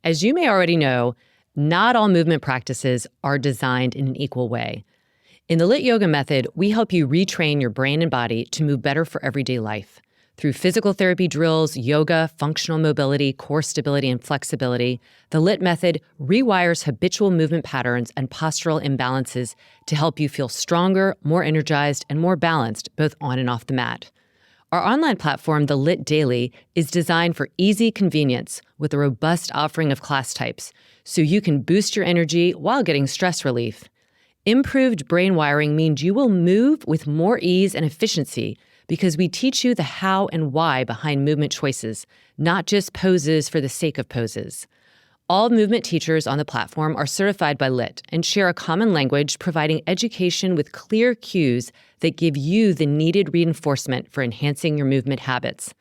As you may already know, not all movement practices are designed in an equal way. In the Lit Yoga method, we help you retrain your brain and body to move better for everyday life. Through physical therapy drills, yoga, functional mobility, core stability, and flexibility, the Lit method rewires habitual movement patterns and postural imbalances to help you feel stronger, more energized, and more balanced, both on and off the mat. Our online platform, The Lit Daily, is designed for easy convenience with a robust offering of class types, so you can boost your energy while getting stress relief. Improved brain wiring means you will move with more ease and efficiency because we teach you the how and why behind movement choices, not just poses for the sake of poses. All movement teachers on the platform are certified by Lit and share a common language, providing education with clear cues that give you the needed reinforcement for enhancing your movement habits.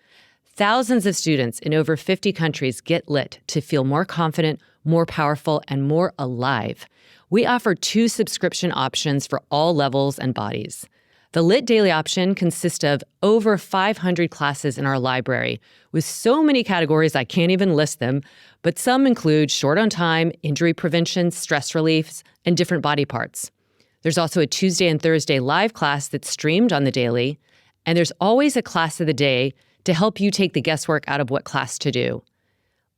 Thousands of students in over 50 countries get Lit to feel more confident, more powerful, and more alive. We offer 2 subscription options for all levels and bodies. The Lit Daily option consists of over 500 classes in our library, with so many categories I can't even list them, but some include short on time, injury prevention, stress reliefs, and different body parts. There's also a Tuesday and Thursday live class that's streamed on the Daily, and there's always a class of the day to help you take the guesswork out of what class to do.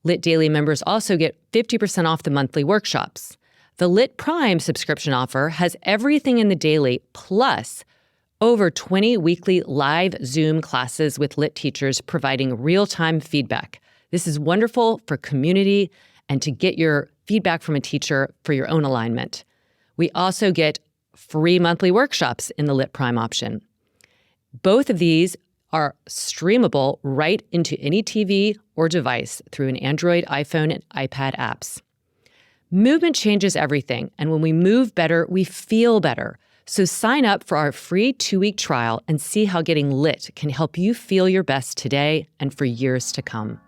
Lit Daily members also get 50% off the monthly workshops. The Lit Prime subscription offer has everything in the Daily, plus over 20 weekly live Zoom classes with Lit teachers providing real-time feedback. This is wonderful for community and to get your feedback from a teacher for your own alignment. We also get free monthly workshops in the Lit Prime option. Both of these are streamable right into any TV or device through an Android, iPhone, and iPad apps. Movement changes everything, and when we move better, we feel better. So sign up for our free 2-week trial and see how getting Lit can help you feel your best today and for years to come.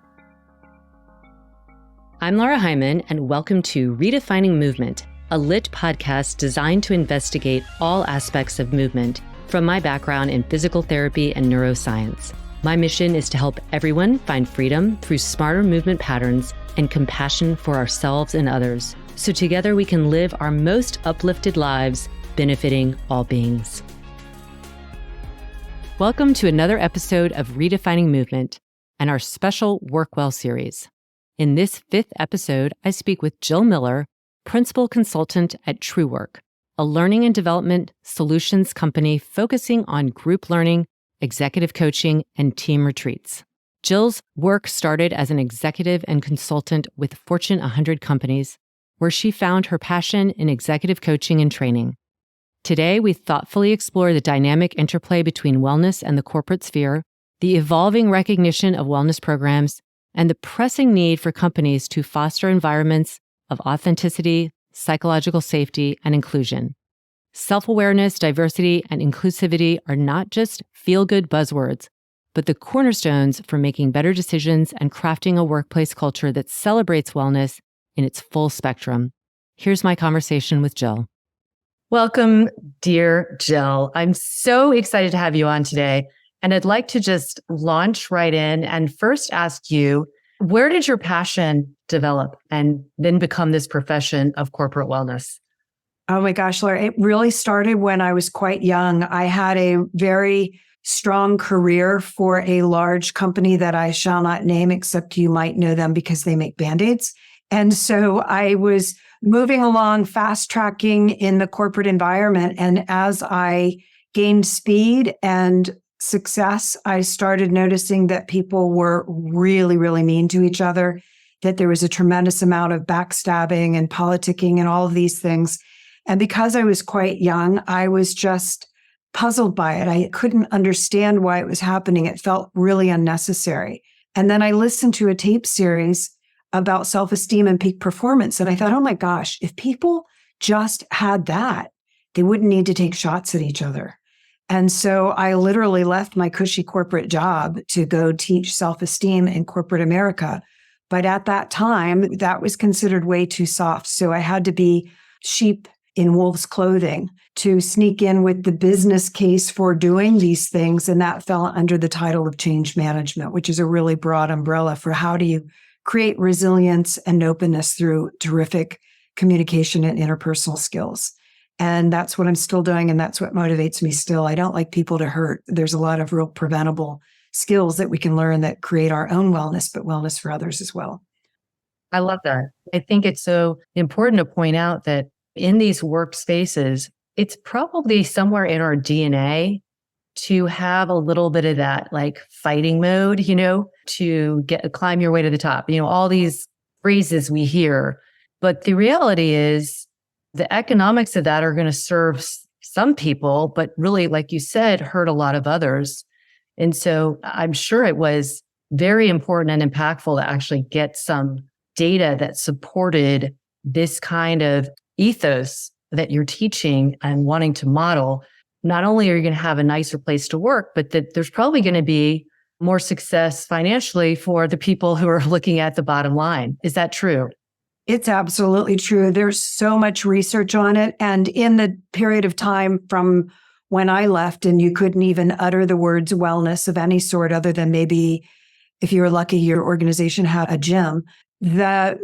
I'm Lara Heimann, and welcome to Redefining Movement, a Lit podcast designed to investigate all aspects of movement from my background in physical therapy and neuroscience. My mission is to help everyone find freedom through smarter movement patterns and compassion for ourselves and others, so together we can live our most uplifted lives, benefiting all beings. Welcome to another episode of Redefining Movement and our special Work Well series. In this 5th episode, I speak with Jill Miller, Principal Consultant at TrueWork, a learning and development solutions company focusing on group learning, executive coaching, and team retreats. Jill's work started as an executive and consultant with Fortune 100 companies, where she found her passion in executive coaching and training. Today, we thoughtfully explore the dynamic interplay between wellness and the corporate sphere, the evolving recognition of wellness programs, and the pressing need for companies to foster environments of authenticity, psychological safety, and inclusion. Self-awareness, diversity, and inclusivity are not just feel-good buzzwords, but the cornerstones for making better decisions and crafting a workplace culture that celebrates wellness in its full spectrum. Here's my conversation with Jill. Welcome, dear Jill. I'm so excited to have you on today. And I'd like to just launch right in and first ask you, where did your passion develop and then become this profession of corporate wellness? Oh my gosh, Laura, it really started when I was quite young. I had a very strong career for a large company that I shall not name, except you might know them because they make Band-Aids. And so I was moving along, fast tracking in the corporate environment. And as I gained speed and success, I started noticing that people were really, really mean to each other, that there was a tremendous amount of backstabbing and politicking and all of these things. And because I was quite young, I was just puzzled by it. I couldn't understand why it was happening. It felt really unnecessary. And then I listened to a tape series about self-esteem and peak performance. And I thought, oh my gosh, if people just had that, they wouldn't need to take shots at each other. And so I literally left my cushy corporate job to go teach self-esteem in corporate America. But at that time, that was considered way too soft. So I had to be sheep in wolf's clothing to sneak in with the business case for doing these things. And that fell under the title of change management, which is a really broad umbrella for how do you create resilience and openness through terrific communication and interpersonal skills. And that's what I'm still doing. And that's what motivates me still. I don't like people to hurt. There's a lot of real preventable skills that we can learn that create our own wellness, but wellness for others as well. I love that. I think it's so important to point out that in these workspaces, it's probably somewhere in our DNA to have a little bit of that like fighting mode, to climb your way to the top, all these phrases we hear. But the reality is the economics of that are going to serve some people, but really, like you said, hurt a lot of others. And so I'm sure it was very important and impactful to actually get some data that supported this kind of ethos that you're teaching and wanting to model. Not only are you going to have a nicer place to work, but that there's probably going to be more success financially for the people who are looking at the bottom line. Is that true? It's absolutely true. There's so much research on it. And in the period of time from when I left and you couldn't even utter the words wellness of any sort other than maybe if you were lucky, your organization had a gym, the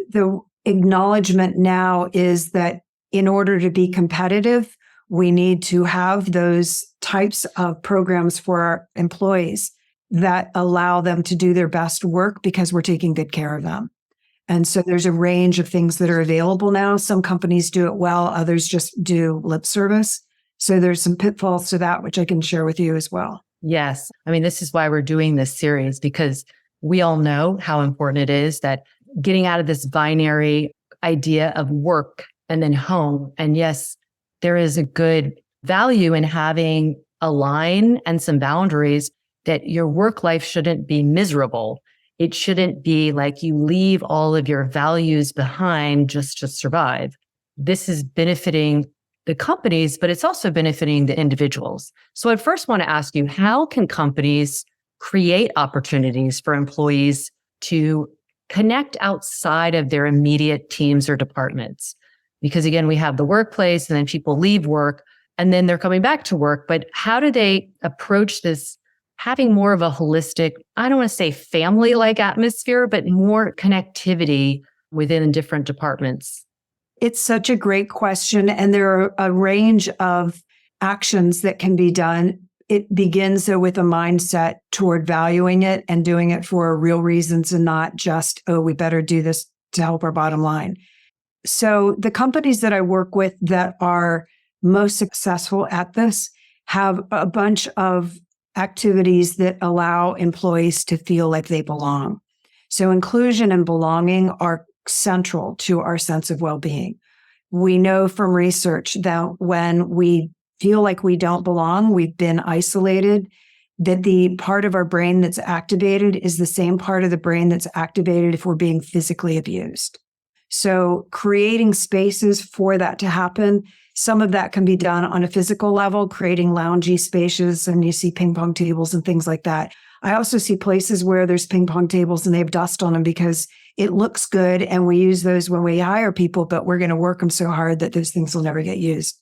acknowledgement now is that in order to be competitive, we need to have those types of programs for our employees that allow them to do their best work because we're taking good care of them. And so there's a range of things that are available now. Some companies do it well, others just do lip service. So there's some pitfalls to that, which I can share with you as well. Yes. I mean, this is why we're doing this series, because we all know how important it is that getting out of this binary idea of work and then home. And yes, there is a good value in having a line and some boundaries that your work life shouldn't be miserable. It shouldn't be like you leave all of your values behind just to survive. This is benefiting the companies, but it's also benefiting the individuals. So I first want to ask you, how can companies create opportunities for employees to connect outside of their immediate teams or departments? Because again, we have the workplace and then people leave work and then they're coming back to work. But how do they approach this having more of a holistic, I don't want to say family-like atmosphere, but more connectivity within different departments? It's such a great question. And there are a range of actions that can be done. It begins though with a mindset toward valuing it and doing it for real reasons and not just, oh, we better do this to help our bottom line. So the companies that I work with that are most successful at this have a bunch of activities that allow employees to feel like they belong. So inclusion and belonging are central to our sense of well-being. We know from research that when we feel like we don't belong, we've been isolated, that the part of our brain that's activated is the same part of the brain that's activated if we're being physically abused. So creating spaces for that to happen, some of that can be done on a physical level, creating loungy spaces, and you see ping pong tables and things like that. I also see places where there's ping pong tables and they have dust on them because it looks good and we use those when we hire people, but we're going to work them so hard that those things will never get used.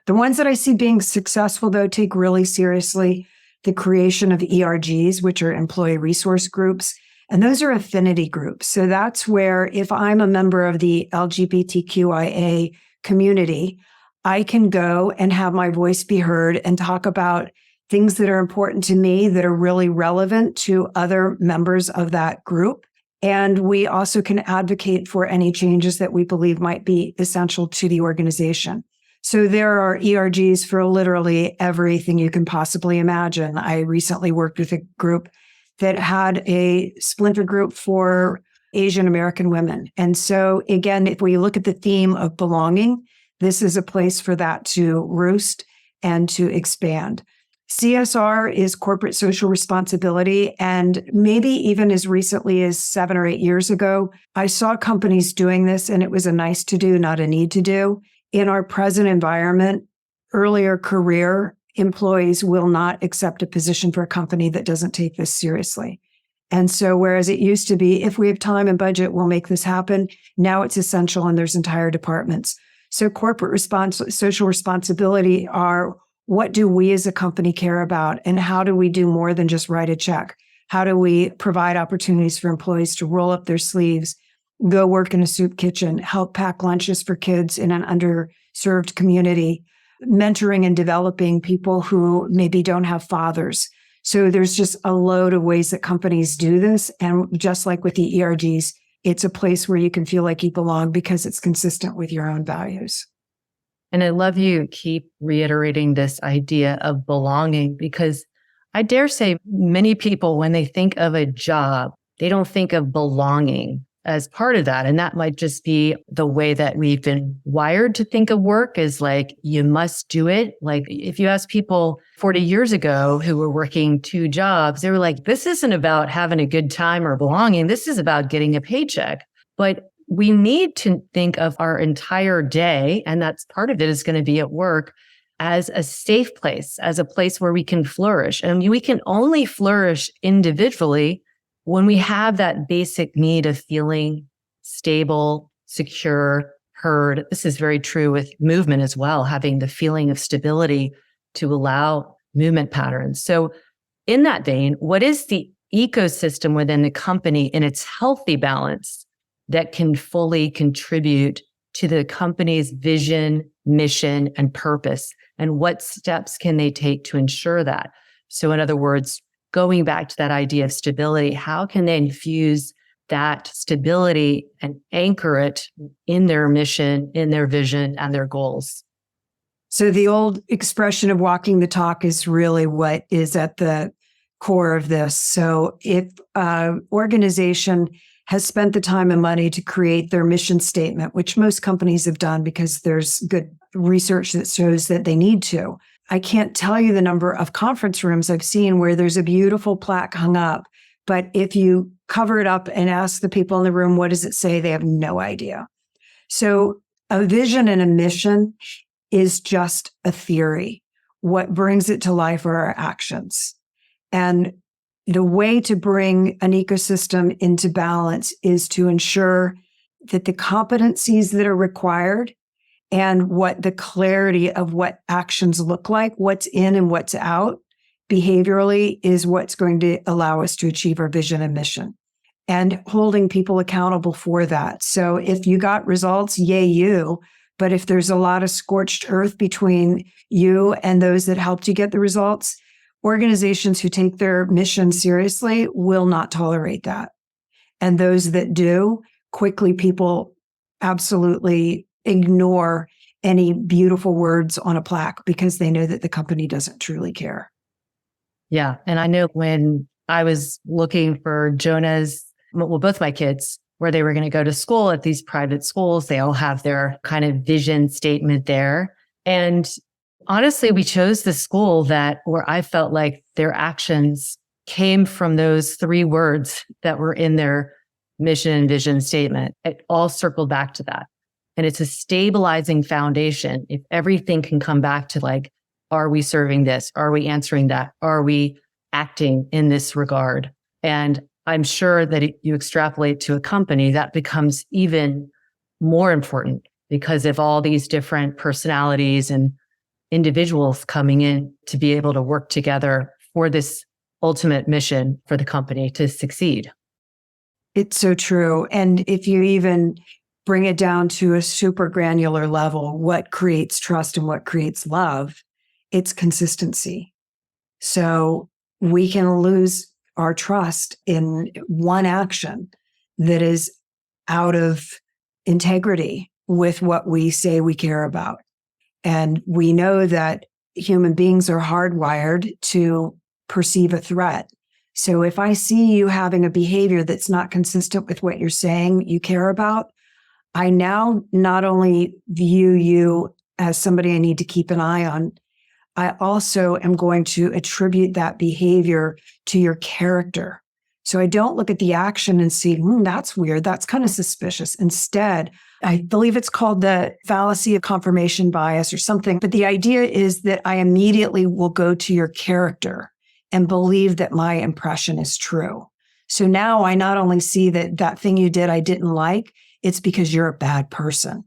The ones that I see being successful, though, take really seriously the creation of ERGs, which are employee resource groups. And those are affinity groups. So that's where if I'm a member of the LGBTQIA community, I can go and have my voice be heard and talk about things that are important to me that are really relevant to other members of that group. And we also can advocate for any changes that we believe might be essential to the organization. So there are ERGs for literally everything you can possibly imagine. I recently worked with a group that had a splinter group for Asian American women. And so again, if we look at the theme of belonging, this is a place for that to roost and to expand. CSR is corporate social responsibility. And maybe even as recently as 7 or 8 years ago, I saw companies doing this and it was a nice to do, not a need to do. In our present environment, earlier career employees will not accept a position for a company that doesn't take this seriously. And so whereas it used to be, if we have time and budget, we'll make this happen. Now it's essential and there's entire departments. So corporate social responsibility are what do we as a company care about and how do we do more than just write a check? How do we provide opportunities for employees to roll up their sleeves, go work in a soup kitchen, help pack lunches for kids in an underserved community, mentoring and developing people who maybe don't have fathers. So there's just a load of ways that companies do this. And just like with the ERGs, it's a place where you can feel like you belong because it's consistent with your own values. And I love you keep reiterating this idea of belonging, because I dare say many people, when they think of a job, they don't think of belonging as part of that. And that might just be the way that we've been wired to think of work, is like, you must do it. Like if you ask people 40 years ago who were working 2 jobs, they were like, this isn't about having a good time or belonging. This is about getting a paycheck. But we need to think of our entire day, and that's part of it is going to be at work, as a safe place, as a place where we can flourish. And we can only flourish individually when we have that basic need of feeling stable, secure, heard. This is very true with movement as well, having the feeling of stability to allow movement patterns. So in that vein, what is the ecosystem within the company in its healthy balance that can fully contribute to the company's vision, mission, and purpose? And what steps can they take to ensure that? So in other words, going back to that idea of stability, how can they infuse that stability and anchor it in their mission, in their vision, and their goals? So the old expression of walking the talk is really what is at the core of this. So if an organization has spent the time and money to create their mission statement, which most companies have done because there's good research that shows that they need to. I can't tell you the number of conference rooms I've seen where there's a beautiful plaque hung up, but if you cover it up and ask the people in the room, what does it say? They have no idea. So a vision and a mission is just a theory. What brings it to life are our actions. And the way to bring an ecosystem into balance is to ensure that the competencies that are required and what the clarity of what actions look like, what's in and what's out behaviorally, is what's going to allow us to achieve our vision and mission, and holding people accountable for that. So if you got results, yay you. But if there's a lot of scorched earth between you and those that helped you get the results, organizations who take their mission seriously will not tolerate that. And those that do, quickly people absolutely ignore any beautiful words on a plaque because they know that the company doesn't truly care. Yeah. And I know when I was looking for Jonah's, well, both my kids, where they were going to go to school at these private schools, they all have their kind of vision statement there. And honestly, we chose the school where I felt like their actions came from those 3 words that were in their mission and vision statement. It all circled back to that. And it's a stabilizing foundation. If everything can come back to like, are we serving this? Are we answering that? Are we acting in this regard? And I'm sure that you extrapolate to a company, that becomes even more important, because of all these different personalities and individuals coming in to be able to work together for this ultimate mission for the company to succeed. It's so true. And if you even bring it down to a super granular level, what creates trust and what creates love, it's consistency. So we can lose our trust in one action that is out of integrity with what we say we care about. And we know that human beings are hardwired to perceive a threat. So if I see you having a behavior that's not consistent with what you're saying you care about, I now not only view you as somebody I need to keep an eye on, I also am going to attribute that behavior to your character. So I don't look at the action and see, that's weird. That's kind of suspicious. Instead, I believe it's called the fallacy of confirmation bias or something. But the idea is that I immediately will go to your character and believe that my impression is true. So now I not only see that thing you did I didn't like, it's because you're a bad person.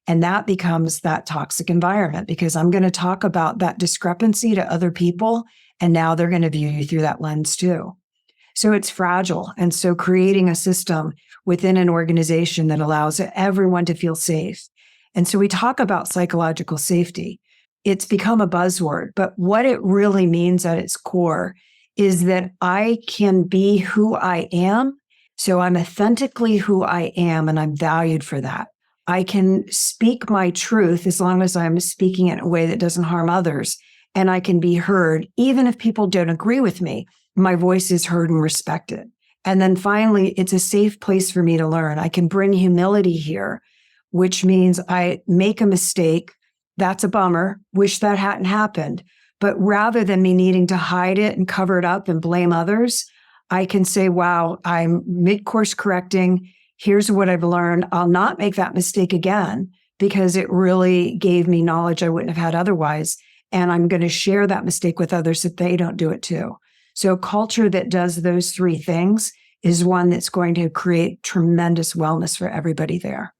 And that becomes that toxic environment, because I'm going to talk about that discrepancy to other people. And now they're going to view you through that lens too. So it's fragile. And so creating a system within an organization that allows everyone to feel safe. And so we talk about psychological safety. It's become a buzzword, but what it really means at its core is that I can be who I am. So I'm authentically who I am, and I'm valued for that. I can speak my truth as long as I'm speaking it in a way that doesn't harm others. And I can be heard, even if people don't agree with me. My voice is heard and respected. And then finally, it's a safe place for me to learn. I can bring humility here, which means I make a mistake. That's a bummer. Wish that hadn't happened. But rather than me needing to hide it and cover it up and blame others, I can say, wow, I'm mid-course correcting. Here's what I've learned. I'll not make that mistake again because it really gave me knowledge I wouldn't have had otherwise. And I'm going to share that mistake with others so they don't do it too. So a culture that does those three things is one that's going to create tremendous wellness for everybody there.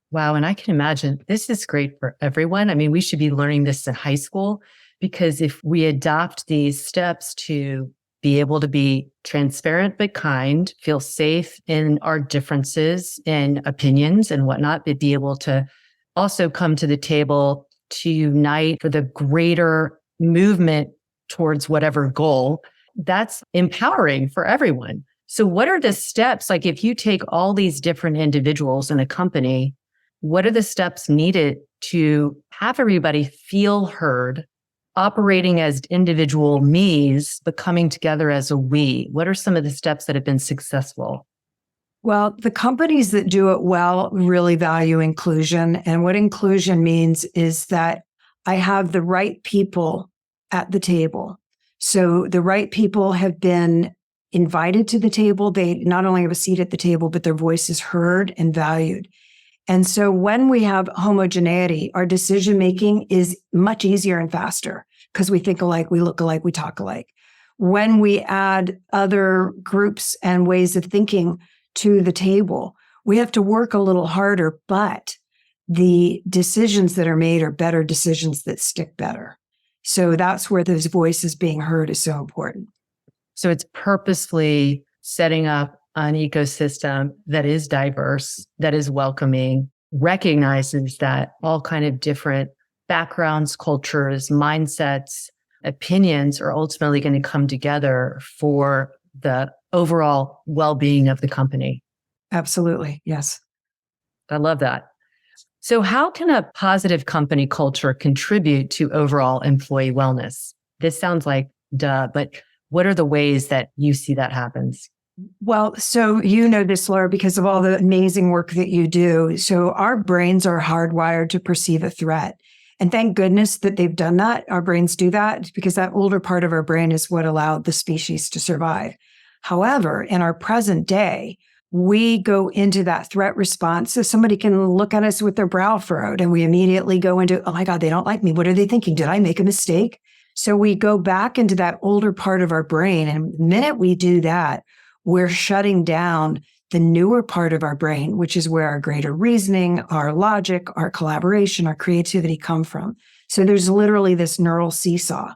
Wow. And I can imagine this is great for everyone. I mean, we should be learning this in high school, because if we adopt these steps to be able to be transparent but kind, feel safe in our differences in opinions and whatnot, but be able to also come to the table to unite for the greater movement towards whatever goal, that's empowering for everyone. So what are the steps? Like if you take all these different individuals in a company, what are the steps needed to have everybody feel heard, operating as individual me's, but coming together as a we? What are some of the steps that have been successful? Well, the companies that do it well really value inclusion. And what inclusion means is that I have the right people at the table. So the right people have been invited to the table. They not only have a seat at the table, but their voice is heard and valued. And so when we have homogeneity, our decision-making is much easier and faster because we think alike, we look alike, we talk alike. When we add other groups and ways of thinking to the table, we have to work a little harder, but the decisions that are made are better decisions that stick better. So that's where those voices being heard is so important. So it's purposefully setting up an ecosystem that is diverse, that is welcoming, recognizes that all kind of different backgrounds, cultures, mindsets, opinions are ultimately going to come together for the overall well-being of the company. Absolutely. Yes. I love that. So how can a positive company culture contribute to overall employee wellness? This sounds like duh, but what are the ways that you see that happens? Well, so you know this, Laura, because of all the amazing work that you do. So our brains are hardwired to perceive a threat. And thank goodness that they've done that. Our brains do that because that older part of our brain is what allowed the species to survive. However, in our present day, we go into that threat response. So somebody can look at us with their brow furrowed and we immediately go into, oh my God, they don't like me. What are they thinking? Did I make a mistake? So we go back into that older part of our brain. And the minute we do that, we're shutting down the newer part of our brain, which is where our greater reasoning, our logic, our collaboration, our creativity come from. So there's literally this neural seesaw.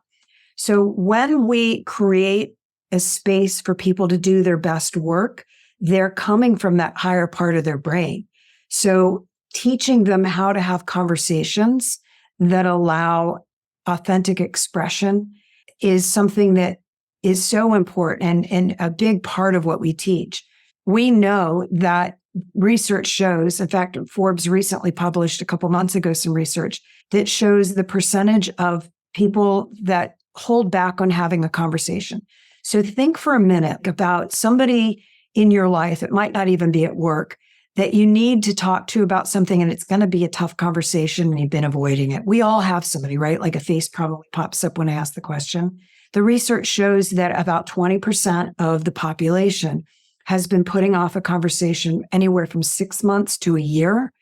So when we create a space for people to do their best work, they're coming from that higher part of their brain. So teaching them how to have conversations that allow authentic expression is something that is so important and a big part of what we teach. We know that research shows, in fact, Forbes recently published a couple months ago some research that shows the percentage of people that hold back on having a conversation. So think for a minute about somebody in your life, it might not even be at work, that you need to talk to about something and it's going to be a tough conversation and you've been avoiding it. We all have somebody, right? Like a face probably pops up when I ask the question. The research shows that about 20% of the population has been putting off a conversation anywhere from 6 months to a year,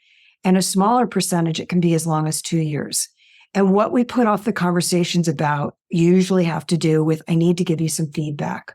and a smaller percentage, it can be as long as 2 years. And what we put off the conversations about usually have to do with, I need to give you some feedback.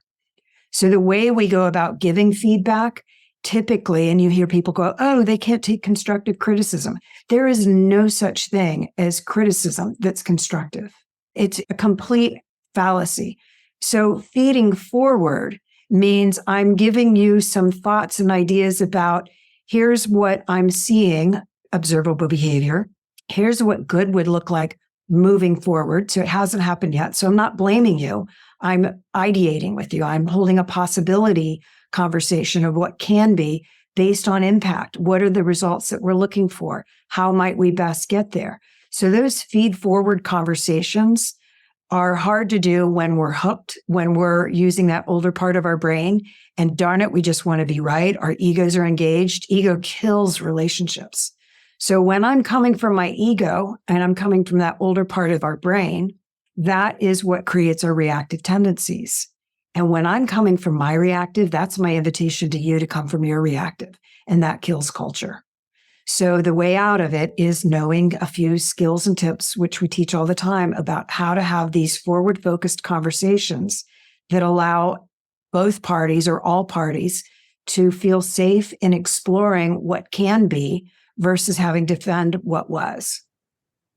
So the way we go about giving feedback, typically, and you hear people go, oh, they can't take constructive criticism. There is no such thing as criticism that's constructive. It's a complete fallacy. So feeding forward means I'm giving you some thoughts and ideas about here's what I'm seeing, observable behavior. Here's what good would look like moving forward. So it hasn't happened yet. So I'm not blaming you. I'm ideating with you. I'm holding a possibility conversation of what can be based on impact. What are the results that we're looking for? How might we best get there? So those feed forward conversations are hard to do when we're hooked, when we're using that older part of our brain. And darn it, we just want to be right. Our egos are engaged. Ego kills relationships. So when I'm coming from my ego and I'm coming from that older part of our brain, that is what creates our reactive tendencies. And when I'm coming from my reactive, that's my invitation to you to come from your reactive. And that kills culture. So the way out of it is knowing a few skills and tips, which we teach all the time about how to have these forward-focused conversations that allow both parties or all parties to feel safe in exploring what can be versus having to defend what was.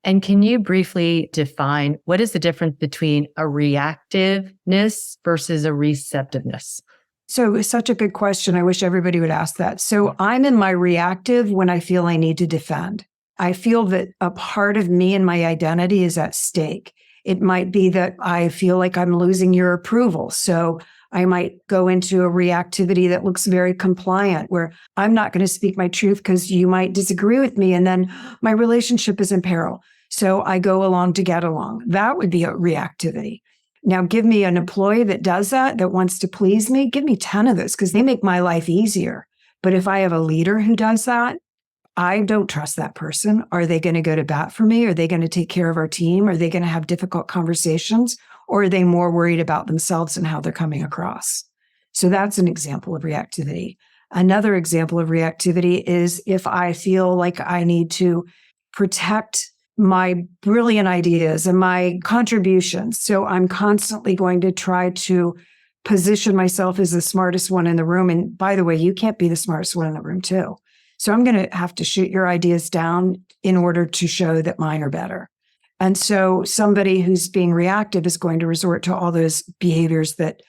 And can you briefly define what is the difference between a reactiveness versus a receptiveness? So it's such a good question. I wish everybody would ask that. So I'm in my reactive when I feel I need to defend. I feel that a part of me and my identity is at stake. It might be that I feel like I'm losing your approval. So I might go into a reactivity that looks very compliant, where I'm not going to speak my truth because you might disagree with me. And then my relationship is in peril. So I go along to get along. That would be a reactivity. Now, give me an employee that does that, that wants to please me. Give me 10 of those because they make my life easier. But if I have a leader who does that, I don't trust that person. Are they going to go to bat for me? Are they going to take care of our team? Are they going to have difficult conversations? Or are they more worried about themselves and how they're coming across? So that's an example of reactivity. Another example of reactivity is if I feel like I need to protect my brilliant ideas and my contributions. So I'm constantly going to try to position myself as the smartest one in the room. And by the way, you can't be the smartest one in the room too. So I'm going to have to shoot your ideas down in order to show that mine are better. And so somebody who's being reactive is going to resort to all those behaviors that,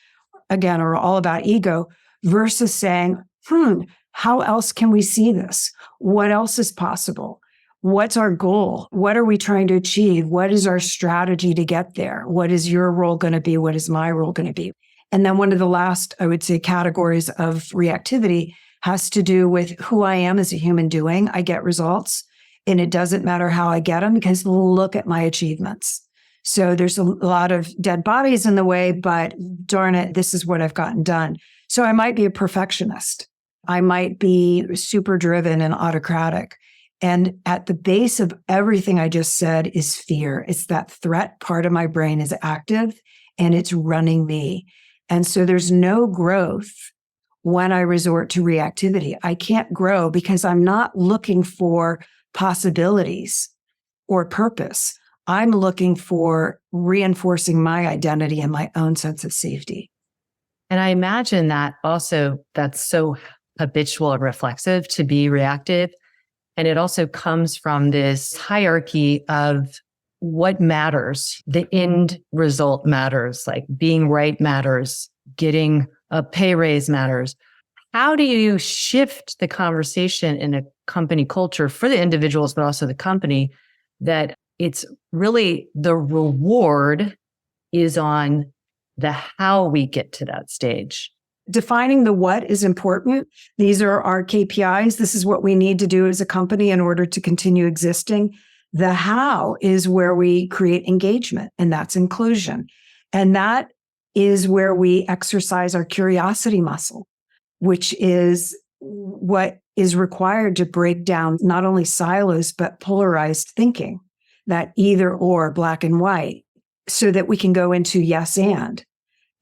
again, are all about ego versus saying, how else can we see this? What else is possible? What's our goal? What are we trying to achieve? What is our strategy to get there? What is your role going to be? What is my role going to be? And then one of the last, I would say, categories of reactivity has to do with who I am as a human doing. I get results, and it doesn't matter how I get them because look at my achievements. So there's a lot of dead bodies in the way, but darn it, this is what I've gotten done. So I might be a perfectionist. I might be super driven and autocratic. And at the base of everything I just said is fear. It's that threat part of my brain is active and it's running me. And so there's no growth when I resort to reactivity. I can't grow because I'm not looking for possibilities or purpose. I'm looking for reinforcing my identity and my own sense of safety. And I imagine that also that's so habitual and reflexive to be reactive. And it also comes from this hierarchy of what matters. The end result matters, like being right matters, getting a pay raise matters. How do you shift the conversation in a company culture for the individuals, but also the company, that it's really the reward is on the how we get to that stage? Defining the what is important. These are our KPIs. This is what we need to do as a company in order to continue existing. The how is where we create engagement, and that's inclusion. And that is where we exercise our curiosity muscle, which is what is required to break down not only silos, but polarized thinking, that either or, black and white, so that we can go into yes and.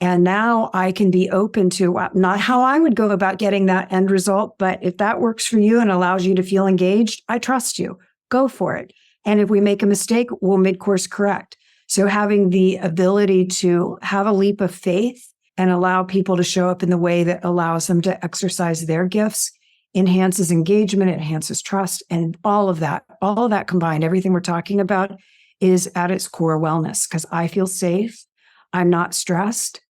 And now I can be open to not how I would go about getting that end result, but if that works for you and allows you to feel engaged, I trust you. Go for it. And if we make a mistake, we'll mid-course correct. So having the ability to have a leap of faith and allow people to show up in the way that allows them to exercise their gifts enhances engagement, enhances trust, and all of that combined, everything we're talking about is at its core wellness because I feel safe. I'm not stressed.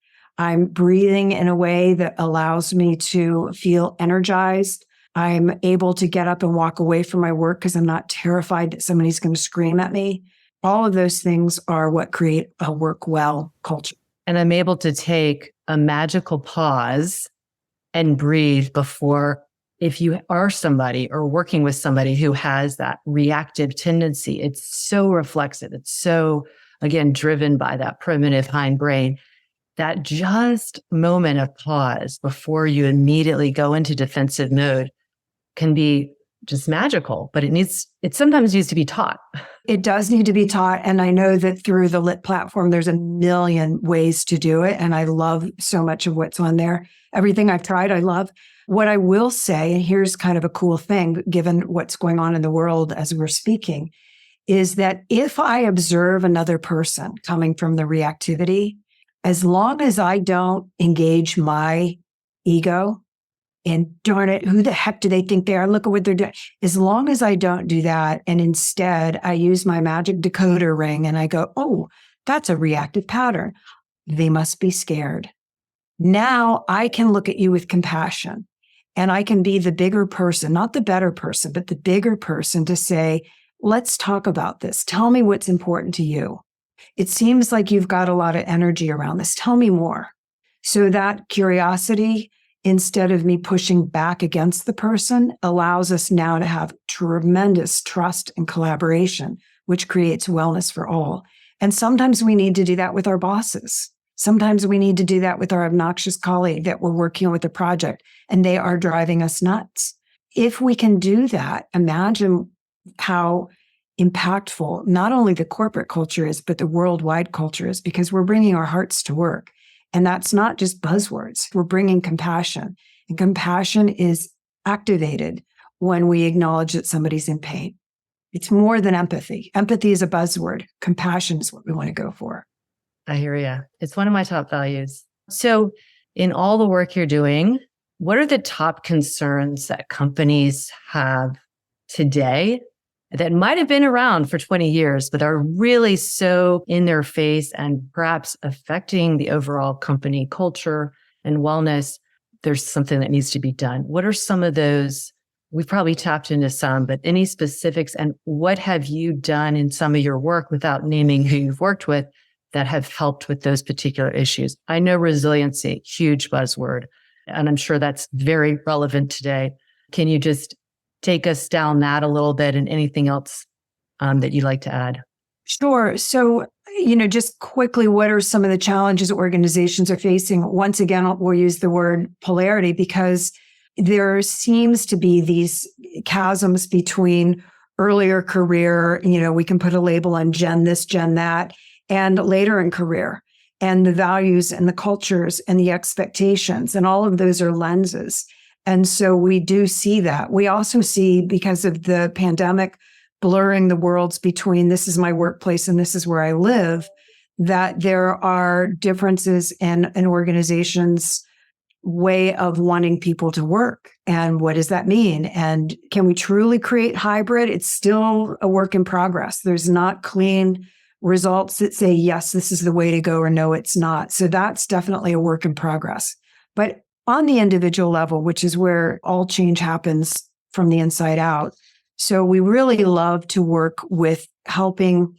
I'm breathing in a way that allows me to feel energized. I'm able to get up and walk away from my work because I'm not terrified that somebody's going to scream at me. All of those things are what create a work well culture. And I'm able to take a magical pause and breathe before, if you are somebody or working with somebody who has that reactive tendency, it's so reflexive. It's so, again, driven by that primitive hindbrain. That just moment of pause before you immediately go into defensive mode can be just magical, but it sometimes needs to be taught. It does need to be taught. And I know that through the Lit platform, there's a million ways to do it. And I love so much of what's on there. Everything I've tried, I love. What I will say, and here's kind of a cool thing, given what's going on in the world as we're speaking, is that if I observe another person coming from the reactivity, as long as I don't engage my ego, and darn it, who the heck do they think they are? Look at what they're doing. As long as I don't do that, and instead I use my magic decoder ring and I go, oh, that's a reactive pattern. They must be scared. Now I can look at you with compassion and I can be the bigger person, not the better person, but the bigger person to say, let's talk about this. Tell me what's important to you. It seems like you've got a lot of energy around this. Tell me more. So that curiosity, instead of me pushing back against the person, allows us now to have tremendous trust and collaboration, which creates wellness for all. And sometimes we need to do that with our bosses. Sometimes we need to do that with our obnoxious colleague that we're working on with a project and they are driving us nuts. If we can do that, imagine how impactful not only the corporate culture is, but the worldwide culture is, because we're bringing our hearts to work. And that's not just buzzwords. We're bringing compassion. And compassion is activated when we acknowledge that somebody's in pain. It's more than empathy. Empathy is a buzzword. Compassion is what we want to go for. I hear you. It's one of my top values. So in all the work you're doing, what are the top concerns that companies have today that might have been around for 20 years, but are really so in their face and perhaps affecting the overall company culture and wellness? There's something that needs to be done. What are some of those? We've probably tapped into some, but any specifics, and what have you done in some of your work without naming who you've worked with that have helped with those particular issues? I know resiliency, huge buzzword, and I'm sure that's very relevant today. Can you just take us down that a little bit, and anything else that you'd like to add? Sure. So, just quickly, what are some of the challenges organizations are facing? Once again, we'll use the word polarity because there seems to be these chasms between earlier career, we can put a label on gen this, gen that, and later in career, and the values and the cultures and the expectations, and all of those are lenses. And so we do see that. We also see, because of the pandemic, blurring the worlds between this is my workplace and this is where I live, that there are differences in an organization's way of wanting people to work. And what does that mean? And can we truly create hybrid? It's still a work in progress. There's not clean results that say, yes, this is the way to go, or no, it's not. So that's definitely a work in progress. But on the individual level, which is where all change happens from the inside out. So we really love to work with helping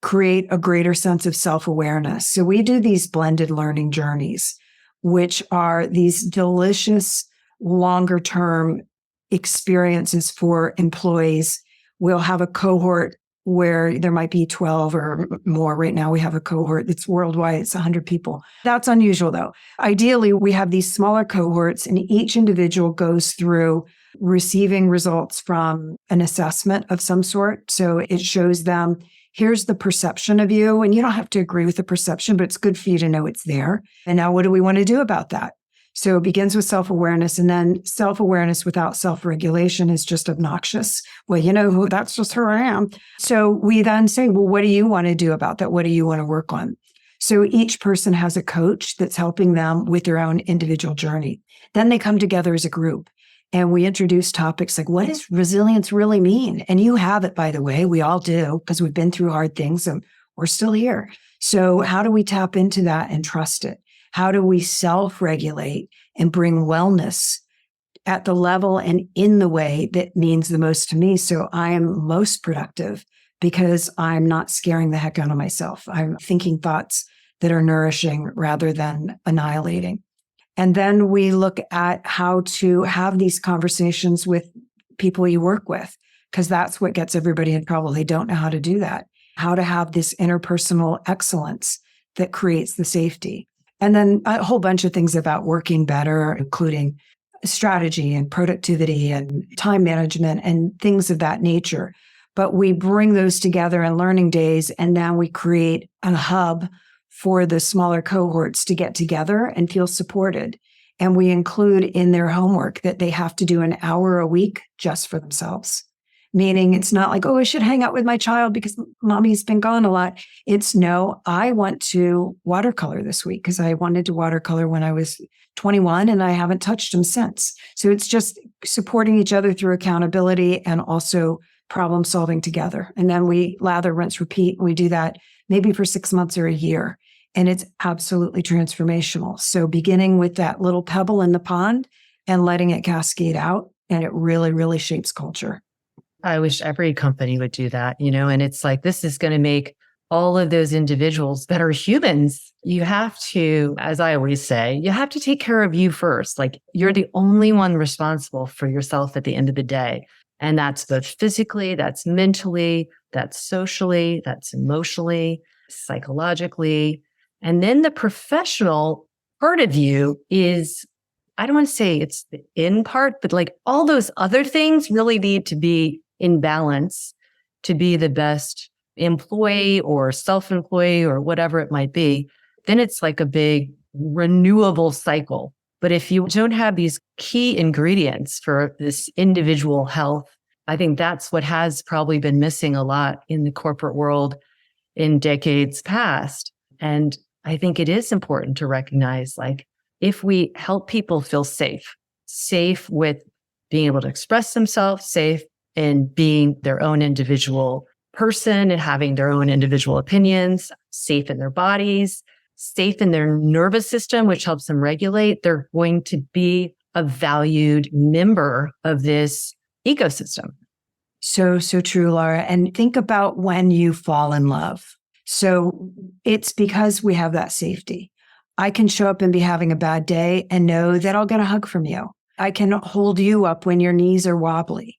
create a greater sense of self-awareness. So we do these blended learning journeys, which are these delicious longer-term experiences for employees. We'll have a cohort where there might be 12 or more. Right now, we have a cohort that's worldwide. It's 100 people. That's unusual, though. Ideally, we have these smaller cohorts, and each individual goes through receiving results from an assessment of some sort. So it shows them, here's the perception of you, and you don't have to agree with the perception, but it's good for you to know it's there. And now what do we want to do about that? So it begins with self-awareness, and then self-awareness without self-regulation is just obnoxious. Well, that's just who I am. So we then say, well, what do you want to do about that? What do you want to work on? So each person has a coach that's helping them with their own individual journey. Then they come together as a group, and we introduce topics like, what does resilience really mean? And you have it, by the way. We all do, because we've been through hard things and we're still here. So how do we tap into that and trust it? How do we self-regulate and bring wellness at the level and in the way that means the most to me, so I am most productive because I'm not scaring the heck out of myself. I'm thinking thoughts that are nourishing rather than annihilating. And then we look at how to have these conversations with people you work with, because that's what gets everybody in trouble. They don't know how to do that, how to have this interpersonal excellence that creates the safety. And then a whole bunch of things about working better, including strategy and productivity and time management and things of that nature. But we bring those together in learning days, and now we create a hub for the smaller cohorts to get together and feel supported. And we include in their homework that they have to do an hour a week just for themselves. Meaning it's not like, oh, I should hang out with my child because mommy's been gone a lot. It's no, I want to watercolor this week because I wanted to watercolor when I was 21 and I haven't touched them since. So it's just supporting each other through accountability and also problem solving together. And then we lather, rinse, repeat. And we do that maybe for 6 months or a year. And it's absolutely transformational. So beginning with that little pebble in the pond and letting it cascade out. And it really, really shapes culture. I wish every company would do that, and it's like, this is going to make all of those individuals that are humans. You have to, as I always say, you have to take care of you first. Like, you're the only one responsible for yourself at the end of the day. And that's both physically, that's mentally, that's socially, that's emotionally, psychologically. And then the professional part of you is, I don't want to say it's the in part, but like all those other things really need to be in balance to be the best employee or self-employee or whatever it might be. Then it's like a big renewable cycle. But if you don't have these key ingredients for this individual health, I think that's what has probably been missing a lot in the corporate world in decades past. And I think it is important to recognize, like, if we help people feel safe with being able to express themselves, safe in being their own individual person and having their own individual opinions, safe in their bodies, safe in their nervous system, which helps them regulate, they're going to be a valued member of this ecosystem. So true, Lara. And think about when you fall in love. So it's because we have that safety. I can show up and be having a bad day and know that I'll get a hug from you. I can hold you up when your knees are wobbly.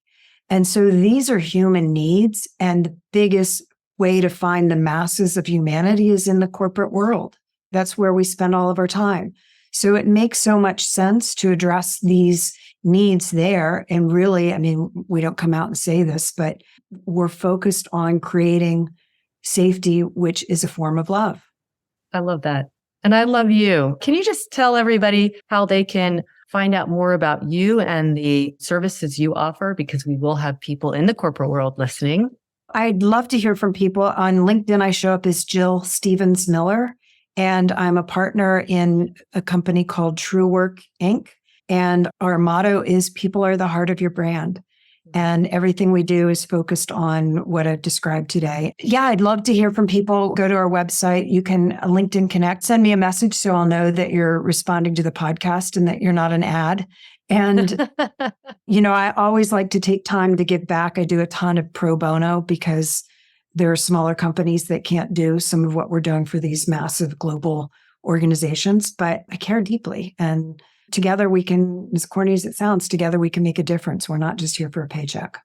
And so these are human needs. And the biggest way to find the masses of humanity is in the corporate world. That's where we spend all of our time. So it makes so much sense to address these needs there. And really, I mean, we don't come out and say this, but we're focused on creating safety, which is a form of love. I love that. And I love you. Can you just tell everybody how they can find out more about you and the services you offer? Because we will have people in the corporate world listening. I'd love to hear from people. On LinkedIn, I show up as Jill Stevens Miller, and I'm a partner in a company called True Work, Inc. And our motto is people are the heart of your brand. And everything we do is focused on what I've described today. Yeah, I'd love to hear from people. Go to our website. You can LinkedIn Connect. Send me a message so I'll know that you're responding to the podcast and that you're not an ad. And, I always like to take time to give back. I do a ton of pro bono because there are smaller companies that can't do some of what we're doing for these massive global organizations, but I care deeply. And together we can, as corny as it sounds, together we can make a difference. We're not just here for a paycheck.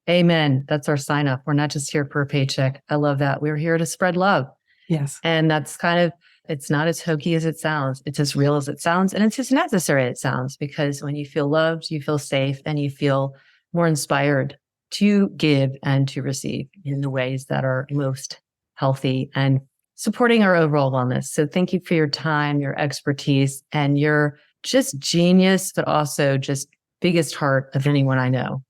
Amen. That's our sign up. We're not just here for a paycheck. I love that. We're here to spread love. Yes. And that's it's not as hokey as it sounds. It's as real as it sounds. And it's as necessary as it sounds, because when you feel loved, you feel safe, and you feel more inspired to give and to receive in the ways that are most healthy and supporting our overall wellness. So thank you for your time, your expertise, and your just genius, but also just biggest heart of anyone I know.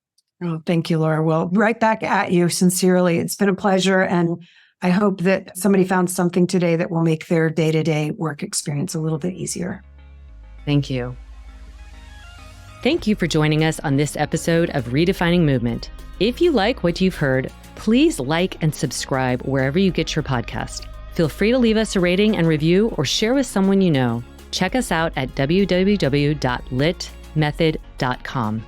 Oh, thank you, Laura. Well, right back at you, sincerely. It's been a pleasure. And I hope that somebody found something today that will make their day-to-day work experience a little bit easier. Thank you. Thank you for joining us on this episode of Redefining Movement. If you like what you've heard, please like and subscribe wherever you get your podcast. Feel free to leave us a rating and review or share with someone you know. Check us out at www.litmethod.com.